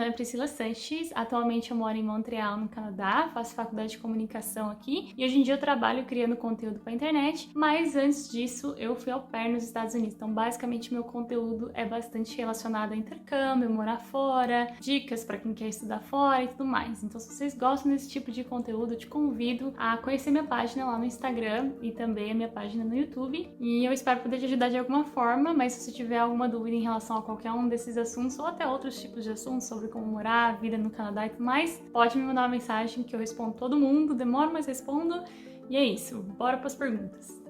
nome é Priscila Sanches, atualmente eu moro em Montreal, no Canadá, faço faculdade de comunicação aqui e hoje em dia eu trabalho criando conteúdo para internet, mas antes disso eu fui au pair nos Estados Unidos, então basicamente meu conteúdo é bastante relacionado a intercâmbio, morar fora, dicas para quem quer estudar fora e tudo mais. Então se vocês gostam desse tipo de conteúdo, eu te convido a conhecer minha página lá no Instagram e também a minha página no YouTube e eu espero poder te ajudar de alguma forma, mas se você tiver alguma dúvida em relação a qualquer um desses assuntos ou até outros tipos de assuntos sobre como morar, a vida no Canadá e tudo mais, pode me mandar uma mensagem que eu respondo todo mundo, demoro, mas respondo. E é isso, bora para as perguntas.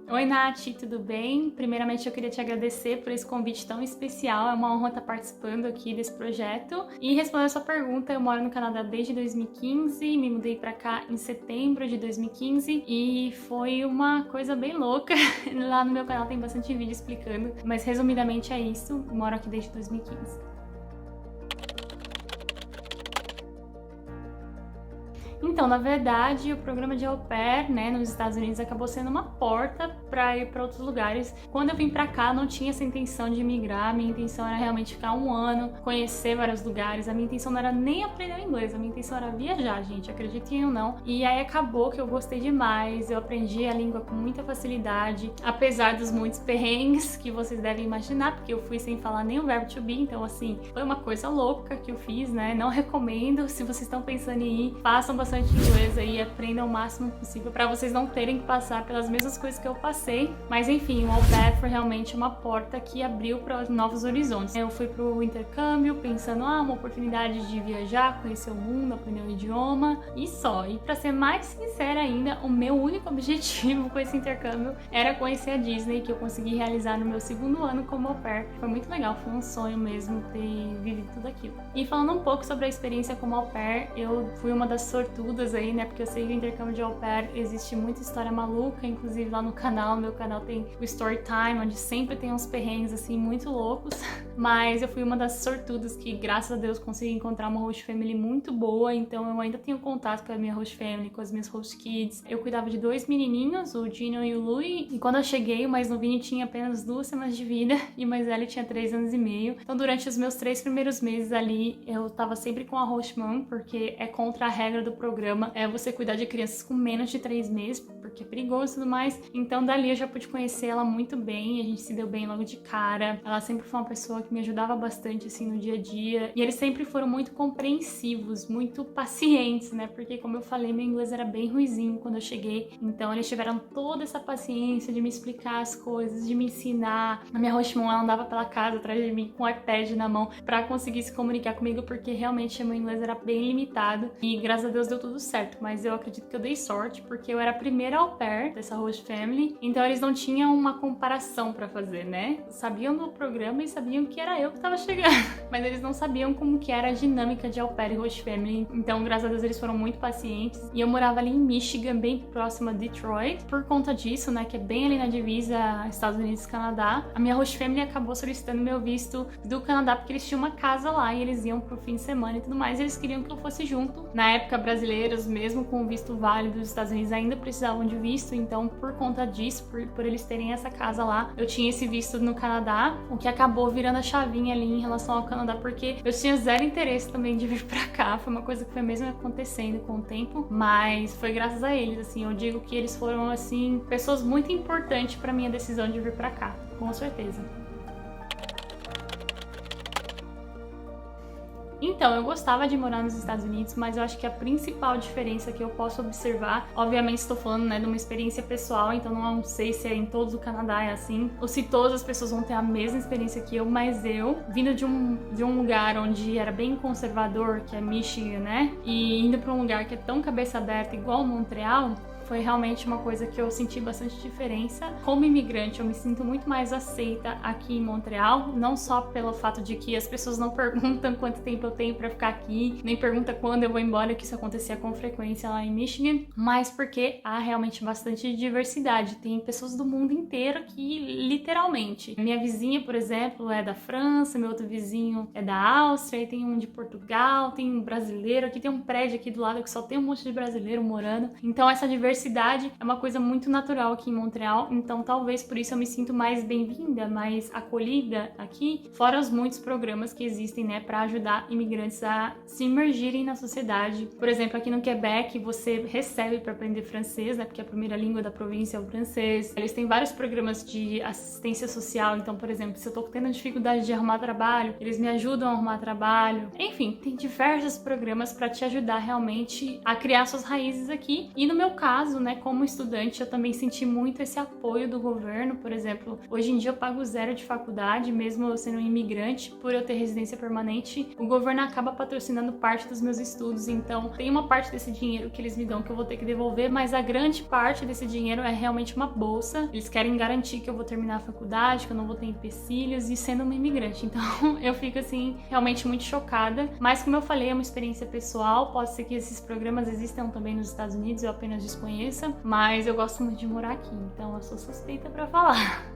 Oi, Nath, tudo bem? Primeiramente, eu queria te agradecer por esse convite tão especial. É uma honra estar participando aqui desse projeto. E respondendo a sua pergunta, eu moro no Canadá desde 2015, me mudei pra cá em setembro de 2015 e foi uma coisa bem louca. Lá no meu canal tem bastante vídeo explicando, mas resumidamente é isso. Moro aqui desde 2015. Então, na verdade, o programa de au pair, né, nos Estados Unidos acabou sendo uma porta para ir para outros lugares. Quando eu vim para cá, não tinha essa intenção de migrar, minha intenção era realmente ficar um ano, conhecer vários lugares. A minha intenção não era nem aprender inglês, a minha intenção era viajar, gente, acreditem ou não. E aí acabou que eu gostei demais, eu aprendi a língua com muita facilidade, apesar dos muitos perrengues que vocês devem imaginar, porque eu fui sem falar nem o verbo to be, então assim, foi uma coisa louca que eu fiz, né? Não recomendo, se vocês estão pensando em ir, façam bastante inglês aí, aprendam o máximo possível para vocês não terem que passar pelas mesmas coisas que eu passei. Mas enfim, o au pair foi realmente uma porta que abriu para novos horizontes. Eu fui pro intercâmbio pensando, uma oportunidade de viajar, conhecer o mundo, aprender o idioma e só. E para ser mais sincera ainda, o meu único objetivo com esse intercâmbio era conhecer a Disney, que eu consegui realizar no meu segundo ano como au pair. Foi muito legal, foi um sonho mesmo ter vivido tudo aquilo. E falando um pouco sobre a experiência como au pair, eu fui uma das sortudas aí, né, porque eu sei que o intercâmbio de au pair existe muita história maluca, inclusive lá no canal, meu canal tem o Story Time, onde sempre tem uns perrengues assim muito loucos, mas eu fui uma das sortudas que, graças a Deus, consegui encontrar uma host family muito boa, então eu ainda tenho contato com a minha host family, com as minhas host kids. Eu cuidava de 2 menininhos, o Gino e o Louie, e quando eu cheguei, o mais novinho tinha apenas 2 semanas de vida e o mais velho tinha 3 anos e meio. Então durante os meus 3 primeiros meses ali, eu tava sempre com a host mom, porque é contra a regra do programa você cuidar de crianças com menos de 3 meses, porque é perigoso e tudo mais. Então dali eu já pude conhecer ela muito bem, a gente se deu bem logo de cara. Ela sempre foi uma pessoa que me ajudava bastante assim no dia a dia, e eles sempre foram muito compreensivos, muito pacientes, né? Porque como eu falei, meu inglês era bem ruizinho quando eu cheguei, então eles tiveram toda essa paciência de me explicar as coisas, de me ensinar. A minha host mom, ela andava pela casa atrás de mim com o iPad na mão pra conseguir se comunicar comigo, porque realmente meu inglês era bem limitado e graças a Deus deu tudo certo, mas eu acredito que eu dei sorte porque eu era a primeira au pair dessa host family, então eles não tinham uma comparação pra fazer, né? Sabiam do programa e sabiam que era eu que tava chegando, mas eles não sabiam como que era a dinâmica de au pair e host family, então graças a Deus eles foram muito pacientes. E eu morava ali em Michigan, bem próxima de Detroit, por conta disso, né, que é bem ali na divisa Estados Unidos e Canadá. A minha host family acabou solicitando meu visto do Canadá porque eles tinham uma casa lá e eles iam pro fim de semana e tudo mais, e eles queriam que eu fosse junto. Na época, brasileiros, mesmo com o visto válido dos Estados Unidos, ainda precisavam de visto, então por conta disso, por eles terem essa casa lá, eu tinha esse visto no Canadá, o que acabou virando a chavinha ali em relação ao Canadá, porque eu tinha zero interesse também de vir pra cá, foi uma coisa que foi mesmo acontecendo com o tempo, mas foi graças a eles, assim, eu digo que eles foram, assim, pessoas muito importantes pra minha decisão de vir pra cá, com certeza. Então, eu gostava de morar nos Estados Unidos, mas eu acho que a principal diferença que eu posso observar, obviamente estou falando, né, de uma experiência pessoal, então não sei se é em todos o Canadá é assim, ou se todas as pessoas vão ter a mesma experiência que eu, mas eu, vindo de um lugar onde era bem conservador, que é Michigan, né, e indo para um lugar que é tão cabeça aberta igual Montreal, foi realmente uma coisa que eu senti bastante diferença. Como imigrante, eu me sinto muito mais aceita aqui em Montreal, não só pelo fato de que as pessoas não perguntam quanto tempo eu tenho pra ficar aqui, nem perguntam quando eu vou embora, que isso acontecia com frequência lá em Michigan, mas porque há realmente bastante diversidade. Tem pessoas do mundo inteiro aqui, literalmente. Minha vizinha, por exemplo, é da França, meu outro vizinho é da Áustria, tem um de Portugal, tem um brasileiro, aqui tem um prédio aqui do lado que só tem um monte de brasileiro morando. Então essa diversidade diversidade é uma coisa muito natural aqui em Montreal, então talvez por isso eu me sinto mais bem-vinda, mais acolhida aqui, fora os muitos programas que existem, né, para ajudar imigrantes a se imergirem na sociedade. Por exemplo, aqui no Quebec, você recebe para aprender francês, né, porque a primeira língua da província é o francês. Eles têm vários programas de assistência social, então, por exemplo, se eu tô tendo dificuldade de arrumar trabalho, eles me ajudam a arrumar trabalho. Enfim, tem diversos programas para te ajudar realmente a criar suas raízes aqui. E no meu caso, né, como estudante, eu também senti muito esse apoio do governo. Por exemplo, hoje em dia eu pago zero de faculdade, mesmo eu sendo um imigrante, por eu ter residência permanente, o governo acaba patrocinando parte dos meus estudos, então tem uma parte desse dinheiro que eles me dão que eu vou ter que devolver, mas a grande parte desse dinheiro é realmente uma bolsa. Eles querem garantir que eu vou terminar a faculdade, que eu não vou ter empecilhos e sendo uma imigrante. Então eu fico assim, realmente muito chocada. Mas como eu falei, é uma experiência pessoal, pode ser que esses programas existam também nos Estados Unidos, eu apenas desconheça, mas eu gosto muito de morar aqui, então eu sou suspeita pra falar.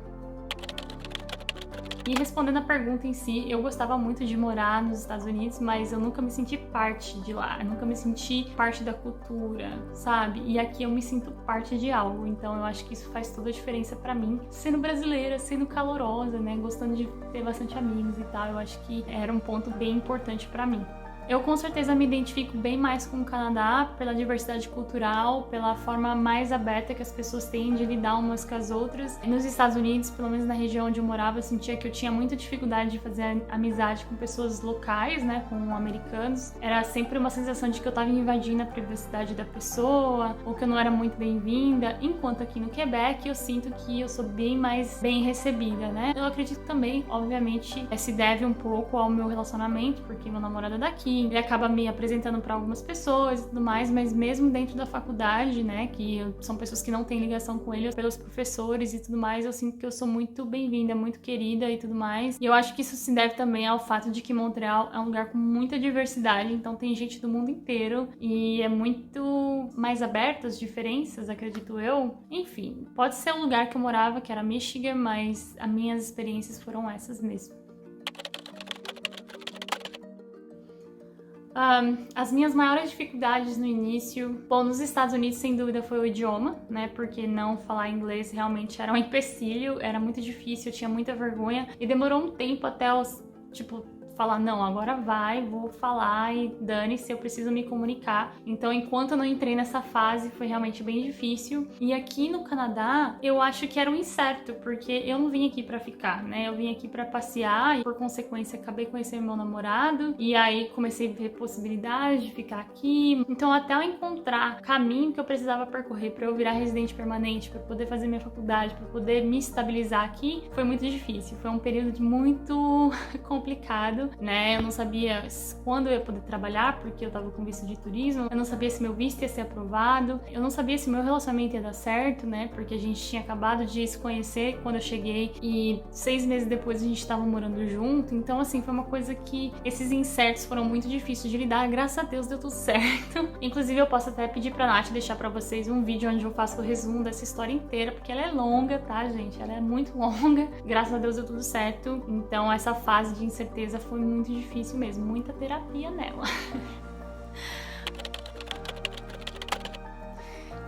E respondendo a pergunta em si, eu gostava muito de morar nos Estados Unidos, mas eu nunca me senti parte de lá, eu nunca me senti parte da cultura, sabe? E aqui eu me sinto parte de algo, então eu acho que isso faz toda a diferença pra mim. Sendo brasileira, sendo calorosa, né, gostando de ter bastante amigos e tal, eu acho que era um ponto bem importante pra mim. Eu com certeza me identifico bem mais com o Canadá pela diversidade cultural, pela forma mais aberta que as pessoas têm de lidar umas com as outras. Nos Estados Unidos, pelo menos na região onde eu morava, eu sentia que eu tinha muita dificuldade de fazer amizade com pessoas locais, né, com americanos. Era sempre uma sensação de que eu estava invadindo a privacidade da pessoa, ou que eu não era muito bem-vinda, enquanto aqui no Quebec eu sinto que eu sou bem mais bem recebida, né? Eu acredito também, obviamente, se deve um pouco ao meu relacionamento, porque meu namorado é daqui, ele acaba me apresentando para algumas pessoas e tudo mais, mas mesmo dentro da faculdade, né, que são pessoas que não têm ligação com ele, pelos professores e tudo mais, eu sinto que eu sou muito bem-vinda, muito querida e tudo mais. E eu acho que isso se deve também ao fato de que Montreal é um lugar com muita diversidade, então tem gente do mundo inteiro e é muito mais aberto às diferenças, acredito eu. Enfim, pode ser o lugar que eu morava, que era Michigan, mas as minhas experiências foram essas mesmo. As minhas maiores dificuldades no início, bom, nos Estados Unidos sem dúvida foi o idioma, né, porque não falar inglês realmente era um empecilho, era muito difícil, eu tinha muita vergonha e demorou um tempo até os, falar, não, agora vai, vou falar e dane-se, eu preciso me comunicar. Então, enquanto eu não entrei nessa fase, foi realmente bem difícil. E aqui no Canadá, eu acho que era um incerto, porque eu não vim aqui pra ficar, né? Eu vim aqui pra passear e, por consequência, acabei conhecendo meu namorado. E aí, comecei a ver possibilidades de ficar aqui. Então, até eu encontrar o caminho que eu precisava percorrer pra eu virar residente permanente, pra poder fazer minha faculdade, pra poder me estabilizar aqui, foi muito difícil. Foi um período muito complicado, né? Eu não sabia quando eu ia poder trabalhar, porque eu tava com visto de turismo, eu não sabia se meu visto ia ser aprovado, eu não sabia se meu relacionamento ia dar certo, né? Porque a gente tinha acabado de se conhecer quando eu cheguei e 6 meses depois a gente tava morando junto, então assim, foi uma coisa que esses incertos foram muito difíceis de lidar, graças a Deus deu tudo certo. Inclusive eu posso até pedir pra Nath deixar pra vocês um vídeo onde eu faço o resumo dessa história inteira, porque ela é longa, tá, gente? Ela é muito longa, graças a Deus deu tudo certo, então essa fase de incerteza foi muito difícil mesmo, muita terapia nela.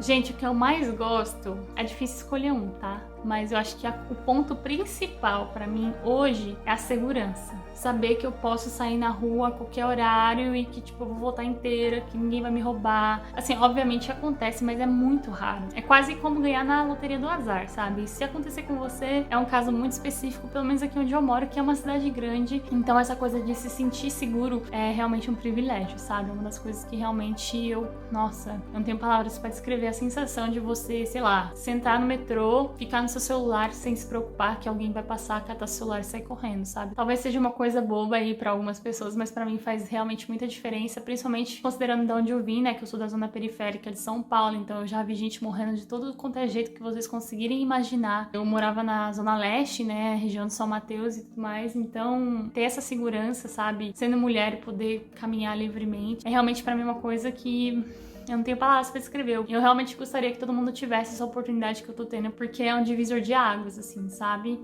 Gente, o que eu mais gosto, é difícil escolher um, tá? Mas eu acho que o ponto principal pra mim hoje é a segurança. Saber que eu posso sair na rua a qualquer horário e que, eu vou voltar inteira, que ninguém vai me roubar. Assim, obviamente acontece, mas é muito raro. É quase como ganhar na loteria do azar, sabe? Se acontecer com você, é um caso muito específico, pelo menos aqui onde eu moro, que é uma cidade grande. Então essa coisa de se sentir seguro é realmente um privilégio, sabe? Uma das coisas que realmente nossa, eu não tenho palavras pra descrever a sensação de você, sei lá, sentar no metrô, ficar no seu celular sem se preocupar que alguém vai passar, catar seu celular e sair correndo, sabe? Talvez seja uma coisa boba aí pra algumas pessoas, mas pra mim faz realmente muita diferença, principalmente considerando de onde eu vim, né, que eu sou da zona periférica de São Paulo, então eu já vi gente morrendo de todo quanto é jeito que vocês conseguirem imaginar. Eu morava na zona leste, né, região de São Mateus e tudo mais, então ter essa segurança, sabe, sendo mulher e poder caminhar livremente, é realmente pra mim uma coisa que eu não tenho palavras pra descrever. Eu realmente gostaria que todo mundo tivesse essa oportunidade que eu tô tendo, porque é um divisor de águas, assim, sabe?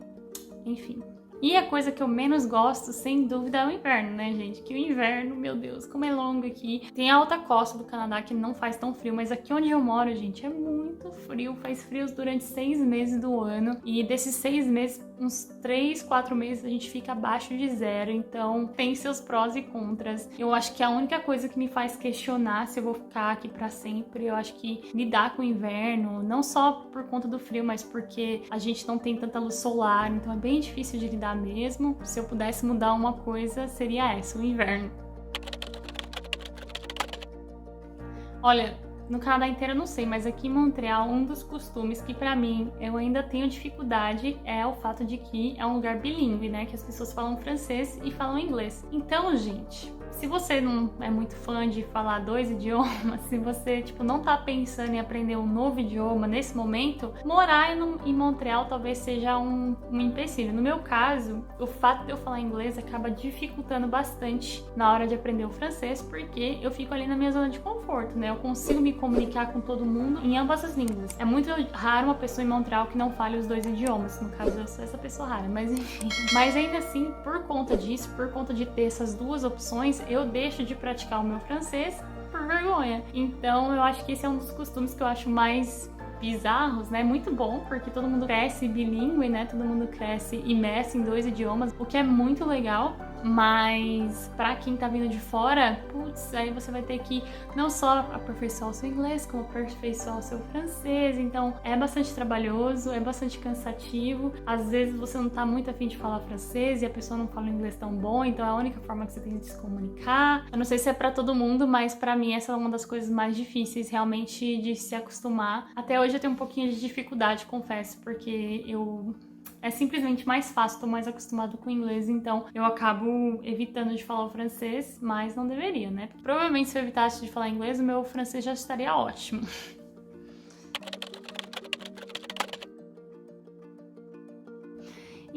Enfim. E a coisa que eu menos gosto, sem dúvida, é o inverno, né, gente? Que o inverno, meu Deus, como é longo aqui. Tem a alta costa do Canadá que não faz tão frio, mas aqui onde eu moro, gente, é muito frio. Faz frios durante 6 meses do ano. E desses 6 meses, uns 3, 4 meses a gente fica abaixo de zero. Então tem seus prós e contras. Eu acho que a única coisa que me faz questionar se eu vou ficar aqui pra sempre, eu acho que lidar com o inverno, não só por conta do frio, mas porque a gente não tem tanta luz solar, então é bem difícil de lidar mesmo. Se eu pudesse mudar uma coisa, seria essa, o inverno. Olha, no Canadá inteiro eu não sei, mas aqui em Montreal, um dos costumes que pra mim eu ainda tenho dificuldade é o fato de que é um lugar bilíngue, né? Que as pessoas falam francês e falam inglês. Então, gente, se você não é muito fã de falar 2 idiomas, se você, tipo, não tá pensando em aprender um novo idioma nesse momento, morar em Montreal talvez seja um empecilho. No meu caso, o fato de eu falar inglês acaba dificultando bastante na hora de aprender o francês, porque eu fico ali na minha zona de conforto, né? Eu consigo me comunicar com todo mundo em ambas as línguas. É muito raro uma pessoa em Montreal que não fale os 2 idiomas. No caso, eu sou essa pessoa rara, mas enfim. Mas ainda assim, por conta disso, por conta de ter essas duas opções, eu deixo de praticar o meu francês por vergonha. Então, eu acho que esse é um dos costumes que eu acho mais bizarros, né? Muito bom, porque todo mundo cresce bilíngue, né? Todo mundo cresce imerso em 2 idiomas, o que é muito legal. Mas pra quem tá vindo de fora, putz, aí você vai ter que não só aperfeiçoar o seu inglês, como aperfeiçoar o seu francês. Então é bastante trabalhoso, é bastante cansativo. Às vezes você não tá muito afim de falar francês e a pessoa não fala um inglês tão bom, então é a única forma que você tem de se comunicar. Eu não sei se é pra todo mundo, mas pra mim essa é uma das coisas mais difíceis realmente de se acostumar. Até hoje eu tenho um pouquinho de dificuldade, confesso, porque é simplesmente mais fácil, tô mais acostumado com o inglês, então eu acabo evitando de falar o francês, mas não deveria, né? Provavelmente se eu evitasse de falar inglês, o meu francês já estaria ótimo.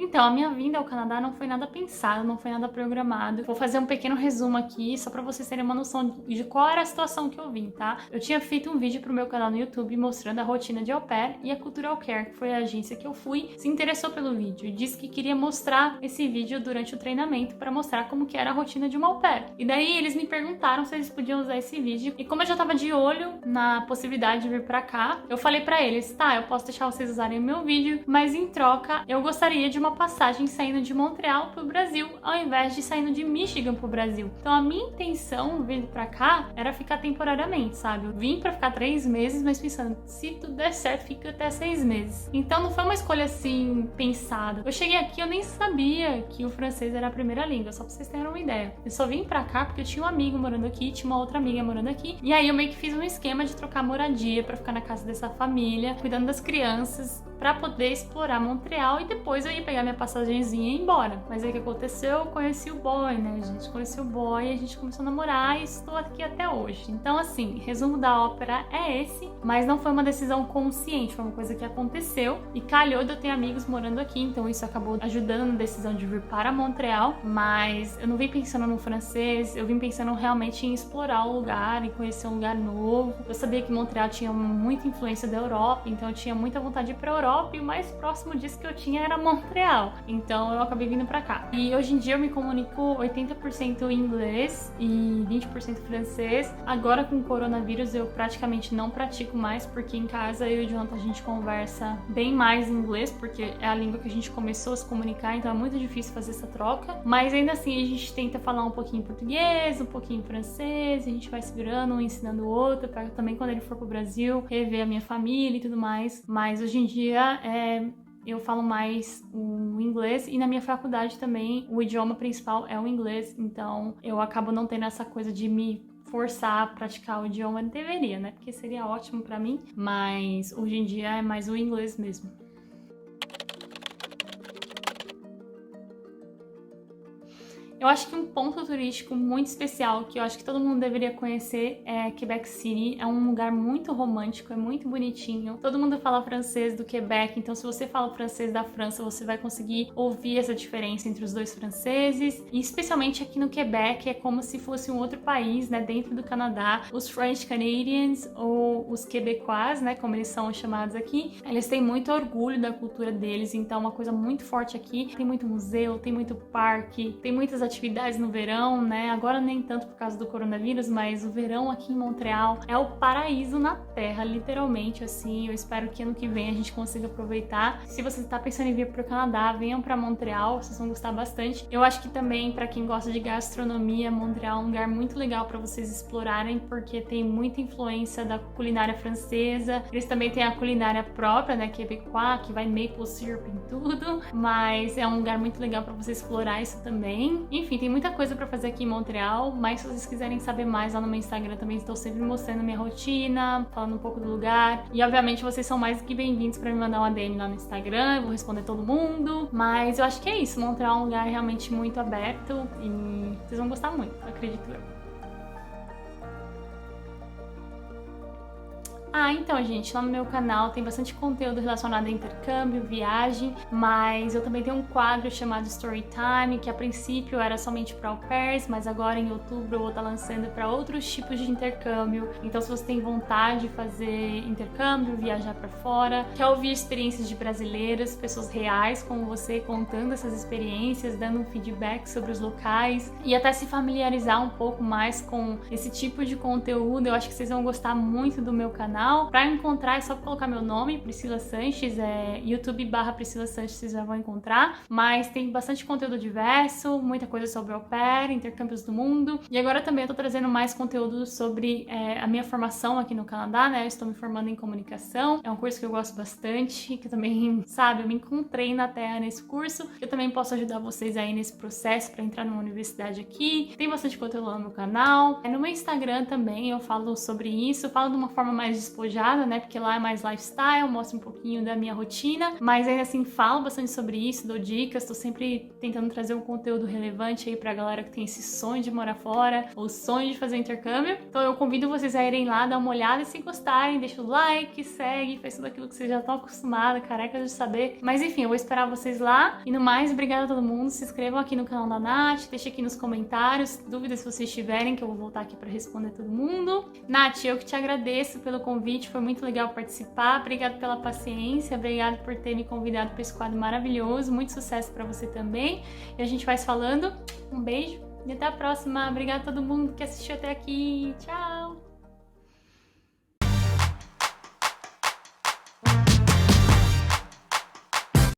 Então, a minha vinda ao Canadá não foi nada pensado, não foi nada programado. Vou fazer um pequeno resumo aqui, só pra vocês terem uma noção de qual era a situação que eu vim, tá? Eu tinha feito um vídeo pro meu canal no YouTube mostrando a rotina de au pair, e a Cultural Care, que foi a agência que eu fui, se interessou pelo vídeo e disse que queria mostrar esse vídeo durante o treinamento pra mostrar como que era a rotina de uma au pair. E daí eles me perguntaram se eles podiam usar esse vídeo, e como eu já tava de olho na possibilidade de vir pra cá, eu falei pra eles, tá, eu posso deixar vocês usarem o meu vídeo, mas em troca eu gostaria de uma passagem saindo de Montreal pro Brasil, ao invés de saindo de Michigan pro Brasil. Então a minha intenção vindo pra cá era ficar temporariamente, sabe? Eu vim pra ficar 3 meses, mas pensando, se tudo der certo, fica até 6 meses. Então não foi uma escolha assim, pensada. Eu cheguei aqui, eu nem sabia que o francês era a primeira língua, só pra vocês terem uma ideia. Eu só vim pra cá porque eu tinha um amigo morando aqui, tinha uma outra amiga morando aqui, e aí eu meio que fiz um esquema de trocar moradia pra ficar na casa dessa família, cuidando das crianças, pra poder explorar Montreal, e depois eu ia pegar minha passagenzinha e ir embora. Mas aí o que aconteceu? Eu conheci o boy, né, gente? Conheci o boy, a gente começou a namorar e estou aqui até hoje. Então, assim, resumo da ópera é esse, mas não foi uma decisão consciente, foi uma coisa que aconteceu e calhou de eu ter amigos morando aqui, então isso acabou ajudando na decisão de vir para Montreal, mas eu não vim pensando no francês, eu vim pensando realmente em explorar o lugar, em conhecer um lugar novo. Eu sabia que Montreal tinha muita influência da Europa, então eu tinha muita vontade de ir pra Europa, e o mais próximo disso que eu tinha era Montreal. Então eu acabei vindo pra cá. E hoje em dia eu me comunico 80% em inglês e 20% francês. Agora com o coronavírus eu praticamente não pratico mais, porque em casa eu e o Jonathan a gente conversa bem mais em inglês, porque é a língua que a gente começou a se comunicar, então é muito difícil fazer essa troca. Mas ainda assim a gente tenta falar um pouquinho português, um pouquinho francês, a gente vai se virando, um ensinando o outro, pra também quando ele for pro Brasil rever a minha família e tudo mais. Mas hoje em dia eu falo mais o inglês, e na minha faculdade também o idioma principal é o inglês, então eu acabo não tendo essa coisa de me forçar a praticar o idioma. Deveria, né? Porque seria ótimo pra mim, mas hoje em dia é mais o inglês mesmo. Eu acho que um ponto turístico muito especial que eu acho que todo mundo deveria conhecer é Quebec City. É um lugar muito romântico, é muito bonitinho. Todo mundo fala francês do Quebec, então se você fala francês da França, você vai conseguir ouvir essa diferença entre os dois franceses. E especialmente aqui no Quebec, é como se fosse um outro país, né, dentro do Canadá. Os French Canadians ou os Quebecois, né, como eles são chamados aqui, eles têm muito orgulho da cultura deles, então é uma coisa muito forte aqui. Tem muito museu, tem muito parque, tem muitas atividades no verão, né? Agora nem tanto por causa do coronavírus, mas o verão aqui em Montreal é o paraíso na terra, literalmente, assim. Eu espero que ano que vem a gente consiga aproveitar. Se você está pensando em vir para o Canadá, venham para Montreal, vocês vão gostar bastante. Eu acho que também, para quem gosta de gastronomia, Montreal é um lugar muito legal para vocês explorarem, porque tem muita influência da culinária francesa. Eles também têm a culinária própria, né, quebecois, que vai maple syrup em tudo, mas é um lugar muito legal para você explorar isso também. Enfim, tem muita coisa para fazer aqui em Montreal, mas se vocês quiserem saber mais, lá no meu Instagram também estou sempre mostrando minha rotina, falando um pouco do lugar. E obviamente vocês são mais do que bem-vindos para me mandar uma DM lá no Instagram, eu vou responder todo mundo. Mas eu acho que é isso, Montreal é um lugar realmente muito aberto e vocês vão gostar muito, acredito eu. Então, gente, lá no meu canal tem bastante conteúdo relacionado a intercâmbio, viagem, mas eu também tenho um quadro chamado Storytime, que a princípio era somente para au pairs, mas agora em outubro eu vou estar lançando para outros tipos de intercâmbio. Então, se você tem vontade de fazer intercâmbio, viajar para fora, quer ouvir experiências de brasileiras, pessoas reais como você, contando essas experiências, dando um feedback sobre os locais e até se familiarizar um pouco mais com esse tipo de conteúdo, eu acho que vocês vão gostar muito do meu canal. Para encontrar é só colocar meu nome, Priscila Sanches, YouTube/Priscila Sanches, vocês já vão encontrar. Mas tem bastante conteúdo diverso, muita coisa sobre au pair, intercâmbios do mundo. E agora também eu tô trazendo mais conteúdo sobre a minha formação aqui no Canadá, né? Eu estou me formando em comunicação, é um curso que eu gosto bastante, que também, sabe, eu me encontrei na terra nesse curso. Eu também posso ajudar vocês aí nesse processo para entrar numa universidade aqui. Tem bastante conteúdo lá no meu canal. No meu Instagram também eu falo sobre isso, eu falo de uma forma mais despojada, né? Porque lá é mais lifestyle, mostro um pouquinho da minha rotina, mas ainda assim falo bastante sobre isso, dou dicas, tô sempre tentando trazer um conteúdo relevante aí pra galera que tem esse sonho de morar fora, ou sonho de fazer intercâmbio. Então eu convido vocês a irem lá, dar uma olhada e se gostarem, deixa o like, segue, faz tudo aquilo que vocês já estão acostumados, carecas de saber. Mas enfim, eu vou esperar vocês lá. E no mais, obrigada a todo mundo, se inscrevam aqui no canal da Nath, deixa aqui nos comentários, dúvidas se vocês tiverem, que eu vou voltar aqui pra responder todo mundo. Nath, eu que te agradeço pelo convite, foi muito legal participar, obrigada pela paciência, obrigada por ter me convidado para esse quadro maravilhoso, muito sucesso para você também, e a gente vai se falando, um beijo e até a próxima, obrigada a todo mundo que assistiu até aqui, tchau!